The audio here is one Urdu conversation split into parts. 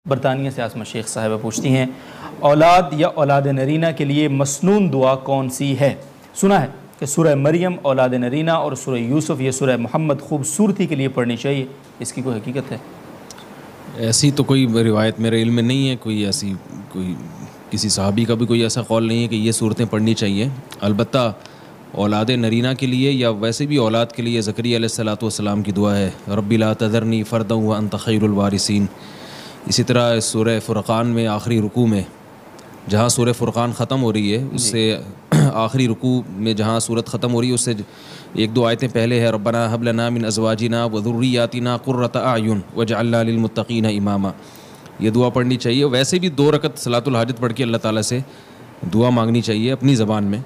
برطانیہ سے آسمہ شیخ صاحبہ پوچھتی ہیں، اولاد یا اولاد نرینہ کے لیے مسنون دعا کون سی ہے؟ سنا ہے کہ سورہ مریم اولاد نرینہ اور سورہ یوسف یا سورہ محمد خوبصورتی کے لیے پڑھنی چاہیے، اس کی کوئی حقیقت ہے؟ ایسی تو کوئی روایت میرے علم میں نہیں ہے، کوئی کسی صحابی کا بھی کوئی ایسا قول نہیں ہے کہ یہ صورتیں پڑھنی چاہیے۔ البتہ اولاد نرینہ کے لیے یا ویسے بھی اولاد کے لیے زکریا علیہ السلام کی دعا ہے، ربی لا تذرنی فردا وانت خیر الوارثین۔ اسی طرح سورہ فرقان میں آخری رکوع میں جہاں سورہ فرقان ختم ہو رہی ہے، اس سے آخری رکوع میں جہاں صورت ختم ہو رہی ہے اس سے ایک دو آیتیں پہلے ہے، ربنا ھب لنا من ازواجنا وذریاتنا قرۃ اعین واجعلنا للمتقین اماما۔ یہ دعا پڑھنی چاہیے۔ ویسے بھی 2 رکعت صلاۃ الحاجت پڑھ کے اللہ تعالیٰ سے دعا مانگنی چاہیے اپنی زبان میں،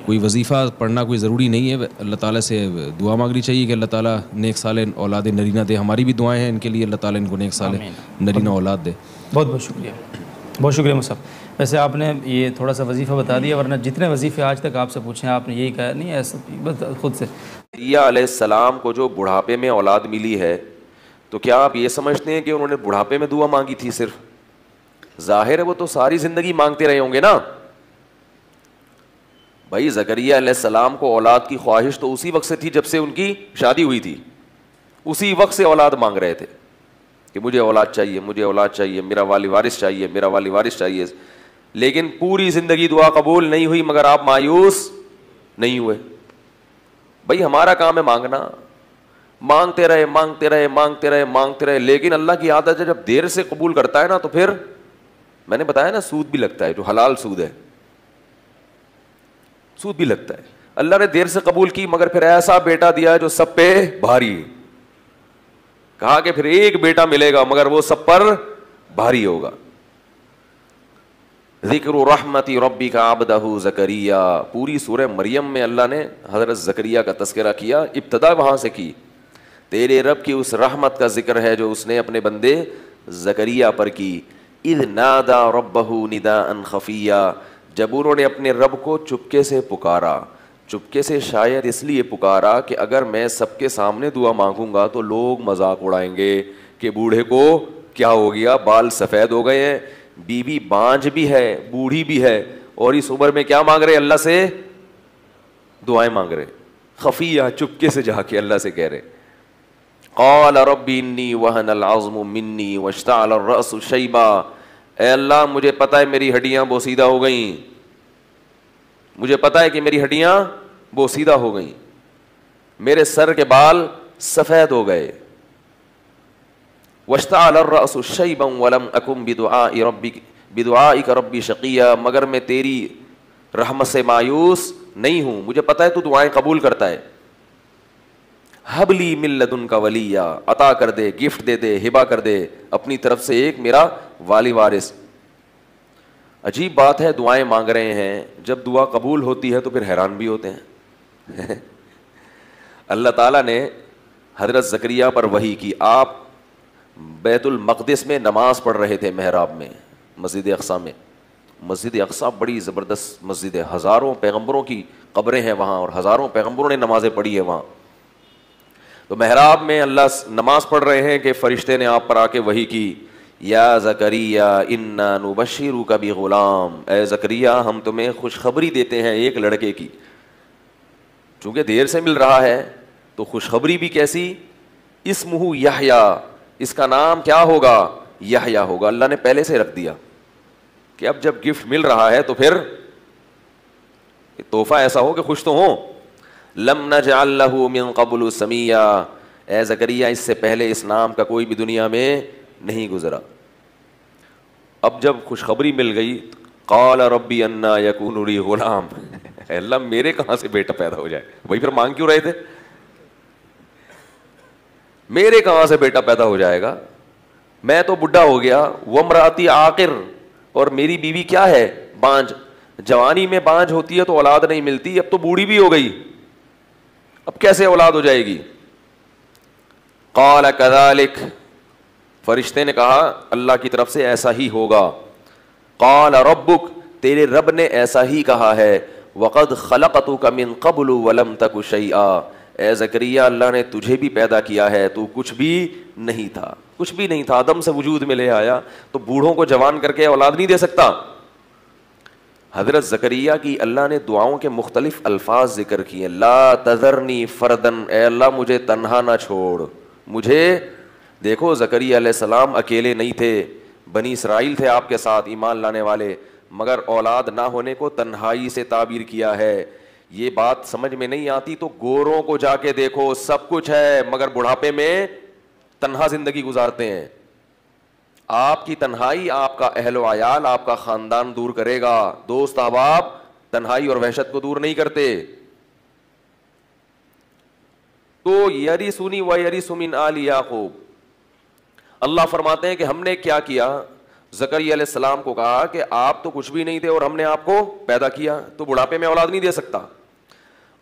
کوئی وظیفہ پڑھنا کوئی ضروری نہیں ہے۔ اللہ تعالیٰ سے دعا مانگنی چاہیے کہ اللہ تعالیٰ نیک صالح اولاد نرینہ دے۔ ہماری بھی دعائیں ہیں ان کے لیے، اللہ تعالیٰ ان کو نیک صالح نرینہ اولاد دے۔ بہت بہت شکریہ، بہت شکریہ مصعب۔ ویسے آپ نے یہ تھوڑا سا وظیفہ بتا دیا، ورنہ جتنے وظیفے آج تک آپ سے پوچھیں آپ نے یہی کہا نہیں، ایسا بس خود سے۔ زکریا علیہ السلام کو جو بڑھاپے میں اولاد ملی ہے، تو کیا آپ یہ سمجھتے ہیں کہ انہوں نے بڑھاپے میں دعا مانگی تھی صرف؟ ظاہر ہے وہ تو ساری زندگی مانگتے رہے ہوں گے نا بھائی۔ زکریا علیہ السلام کو اولاد کی خواہش تو اسی وقت سے تھی جب سے ان کی شادی ہوئی تھی، اسی وقت سے اولاد مانگ رہے تھے کہ مجھے اولاد چاہیے، مجھے اولاد چاہیے، میرا والی وارث چاہیے، میرا والی وارث چاہیے۔ لیکن پوری زندگی دعا قبول نہیں ہوئی، مگر آپ مایوس نہیں ہوئے۔ بھائی ہمارا کام ہے مانگنا، مانگتے رہے مانگتے رہے مانگتے رہے مانگتے رہے، لیکن اللہ کی عادت ہے جب دیر سے قبول کرتا ہے نا تو پھر میں نے بتایا نا سود بھی لگتا ہے، جو حلال سود ہے سود بھی لگتا ہے۔ اللہ نے دیر سے قبول کی مگر پھر ایسا بیٹا دیا جو سب پہ بھاری، کہا کہ پھر ایک بیٹا ملے گا مگر وہ سب پر بھاری ہوگا۔ ذکر رحمت ربک عبدہ زکریا، پوری سورہ مریم میں اللہ نے حضرت زکریا کا تذکرہ کیا، ابتدا وہاں سے کی۔ تیرے رب کی اس رحمت کا ذکر ہے جو اس نے اپنے بندے زکریا پر کی۔ اذ نادا ربہ نداء خفیا، جب انہوں نے اپنے رب کو چپکے سے پکارا۔ چپکے سے شاید اس لیے پکارا کہ اگر میں سب کے سامنے دعا مانگوں گا تو لوگ مذاق اڑائیں گے کہ بوڑھے کو کیا ہو گیا، بال سفید ہو گئے ہیں، بیوی بانجھ بھی ہے، بوڑھی بھی ہے، اور اس عمر میں کیا مانگ رہے؟ اللہ سے دعائیں مانگ رہے، خفیہ، چپکے سے جا کے اللہ سے کہہ رہے۔ قال رب انی وہن العظم منی واشتعل الرأس شیبا، اے اللہ مجھے پتہ ہے میری ہڈیاں بوسیدہ ہو گئیں، مجھے پتہ ہے کہ میری ہڈیاں بوسیدہ ہو گئیں، میرے سر کے بال سفید ہو گئے۔ واشتعل الرأس شیبا ولم اکن بدعائک ربی شقیا، مگر میں تیری رحمت سے مایوس نہیں ہوں، مجھے پتہ ہے تو دعائیں قبول کرتا ہے۔ حب لی من لدنک ولیا، عطا کر دے، گفٹ دے دے، ہبہ کر دے اپنی طرف سے ایک میرا والی وارث۔ عجیب بات ہے، دعائیں مانگ رہے ہیں، جب دعا قبول ہوتی ہے تو پھر حیران بھی ہوتے ہیں۔ اللہ تعالیٰ نے حضرت زکریا پر وحی کی، آپ بیت المقدس میں نماز پڑھ رہے تھے محراب میں، مسجد اقصیٰ میں۔ مسجد اقصیٰ بڑی زبردست مسجد ہے، ہزاروں پیغمبروں کی قبریں ہیں وہاں اور ہزاروں پیغمبروں نے نمازیں پڑھی ہیں وہاں۔ تو محراب میں اللہ نماز پڑھ رہے ہیں کہ فرشتے نے آپ پر آ کے وحی کی، یا زکریا انا نبشرک بغلام، اے زکریا ہم تمہیں خوشخبری دیتے ہیں ایک لڑکے کی۔ چونکہ دیر سے مل رہا ہے تو خوشخبری بھی کیسی؟ اسمہ یحییٰ، اس کا نام کیا ہوگا؟ یحییٰ ہوگا۔ اللہ نے پہلے سے رکھ دیا کہ اب جب گفٹ مل رہا ہے تو پھر تحفہ ایسا ہو کہ خوش تو ہوں۔ لم نجعل له من قبل سمیا، اے زکریا اس سے پہلے اس نام کا کوئی بھی دنیا میں نہیں گزرا۔ اب جب خوشخبری مل گئی، قال ربی انا یکون لی غلام، اے اللہ میرے کہاں سے بیٹا پیدا ہو جائے؟ وہی پھر مانگ کیوں رہے تھے؟ میرے کہاں سے بیٹا پیدا ہو جائے گا؟ میں تو بڈھا ہو گیا، وامرأتی عاقر، اور میری بیوی کیا ہے؟ بانجھ۔ جوانی میں بانجھ ہوتی ہے تو اولاد نہیں ملتی، اب تو بوڑھی بھی ہو گئی، اب کیسے اولاد ہو جائے گی؟ قال کذالک، فرشتے نے کہا اللہ کی طرف سے ایسا ہی ہوگا۔ قال ربک، تیرے رب نے ایسا ہی کہا ہے۔ وقد خلقتک من قبل ولم تک شیئا، اے زکریہ اللہ نے تجھے بھی پیدا کیا ہے، تو کچھ بھی نہیں تھا، کچھ بھی نہیں تھا، عدم سے وجود میں لے آیا. تو بوڑھوں کو جوان کر کے اولاد نہیں دے سکتا. حضرت زکریہ کی اللہ نے دعاؤں کے مختلف الفاظ ذکر کیے. لا تذرنی فردن، اے اللہ مجھے تنہا نہ چھوڑ. مجھے دیکھو زکریہ علیہ السلام اکیلے نہیں تھے، بنی اسرائیل تھے آپ کے ساتھ ایمان لانے والے، مگر اولاد نہ ہونے کو تنہائی سے تعبیر کیا ہے. یہ بات سمجھ میں نہیں آتی تو گوروں کو جا کے دیکھو، سب کچھ ہے مگر بڑھاپے میں تنہا زندگی گزارتے ہیں. آپ کی تنہائی آپ کا اہل و عیال، آپ کا خاندان دور کرے گا. دوست احباب تنہائی اور وحشت کو دور نہیں کرتے. تو یرثنی و یرث من آل یعقوب، اللہ فرماتے ہیں کہ ہم نے کیا کیا، زکریا علیہ السلام کو کہا کہ آپ تو کچھ بھی نہیں تھے اور ہم نے آپ کو پیدا کیا، تو بڑھاپے میں اولاد نہیں دے سکتا.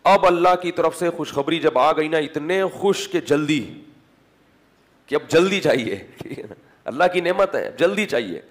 اب اللہ کی طرف سے خوشخبری جب آ گئی نا، اتنے خوش کہ جلدی، کہ اب جلدی چاہیے. اللہ کی نعمت ہے، جلدی چاہیے.